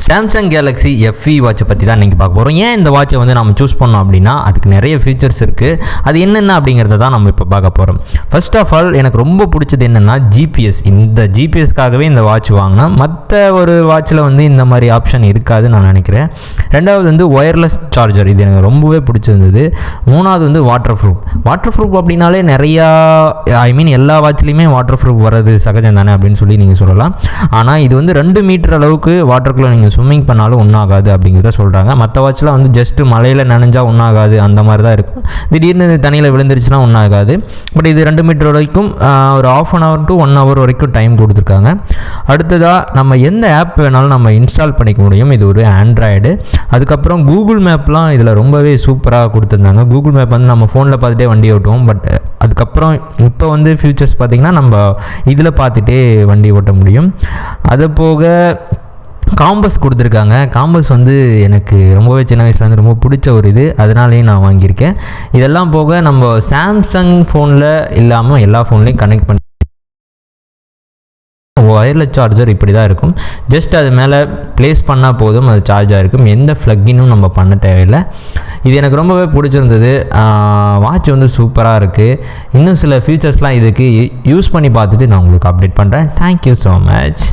Samsung Galaxy FE வாட்சை பற்றி தான் இன்றைக்கி பார்க்க போகிறோம். ஏன் இந்த வாட்சை வந்து நம்ம சூஸ் பண்ணோம் அப்படின்னா அதுக்கு நிறைய ஃபீச்சர்ஸ் இருக்குது. அது என்னென்ன அப்படிங்கிறத தான் நம்ம இப்போ பார்க்க போகிறோம். ஃபர்ஸ்ட் ஆஃப் ஆல் எனக்கு ரொம்ப பிடிச்சது என்னென்னா ஜிபிஎஸ். இந்த ஜிபிஎஸ்க்காகவே இந்த வாட்ச் வாங்கினேன். மற்ற ஒரு வாட்சில் வந்து இந்த மாதிரி ஆப்ஷன் இருக்காதுன்னு நான் நினைக்கிறேன். ரெண்டாவது வந்து ஒயர்லெஸ் சார்ஜர், இது எனக்கு ரொம்பவே பிடிச்சிருந்தது. மூணாவது வந்து வாட்டர் ப்ரூஃப் அப்படின்னாலே நிறையா எல்லா வாட்ச்லேயுமே வாட்டர் ப்ரூஃப் வர்றது சகஜம் தானே அப்படின்னு சொல்லி நீங்கள் சொல்லலாம். ஆனால் இது வந்து 2 மீட்டர் அளவுக்கு வாட்டருக்குள்ளே நீங்கள் ஸ்விம்மிங் பண்ணாலும் ஒன்றாகாது அப்படிங்கிறத சொல்கிறாங்க. மற்ற வாட்சில் வந்து ஜஸ்ட்டு மலையில் நனைஞ்சா ஒன்றாகாது, அந்த மாதிரி தான் இருக்கும். திடீர்னு தண்ணியில் விழுந்துருச்சுன்னா ஒன்றாகாது. பட் இது 2 மீட்டர் வரைக்கும் ஒரு 1/2 hour to 1 hour வரைக்கும் டைம் கொடுத்துருக்காங்க. அடுத்ததாக நம்ம எந்த ஆப் வேணாலும் நம்ம இன்ஸ்டால் பண்ணிக்க முடியும். இது ஒரு ஆண்ட்ராய்டு. அதுக்கப்புறம் கூகுள் மேப்லாம் இதில் ரொம்பவே சூப்பராக கொடுத்துருந்தாங்க. கூகுள் மேப் வந்து நம்ம ஃபோனில் பார்த்துட்டே வண்டி ஓட்டுவோம். பட் அதுக்கப்புறம் இப்போ வந்து ஃபியூச்சர்ஸ் பார்த்திங்கன்னா நம்ம இதில் பார்த்துட்டே வண்டி ஓட்ட முடியும். அது போக காம்பஸ் கொடுத்துருக்காங்க. காம்பஸ் வந்து எனக்கு ரொம்பவே சின்ன வயசுலேருந்து ரொம்ப பிடிச்ச ஒரு இது, அதனாலேயும் நான் வாங்கியிருக்கேன். இதெல்லாம் போக நம்ம சாம்சங் ஃபோனில் இல்லாமல் எல்லா ஃபோன்லேயும் கனெக்ட் பண்ணி ஒயர்லெஸ் சார்ஜர் இப்படி தான் இருக்கும். ஜஸ்ட் அது மேலே ப்ளேஸ் பண்ணால் போதும், அது சார்ஜ் ஆகிருக்கும். எந்த ஃப்ளக்கினும் நம்ம பண்ண தேவையில்லை. இது எனக்கு ரொம்பவே பிடிச்சிருந்தது. வாட்ச் வந்து சூப்பராக இருக்குது. இன்னும் சில ஃபீச்சர்ஸ்லாம் இதுக்கு யூஸ் பண்ணி பார்த்துட்டு நான் உங்களுக்கு அப்டேட் பண்ணுறேன். Thank you so much.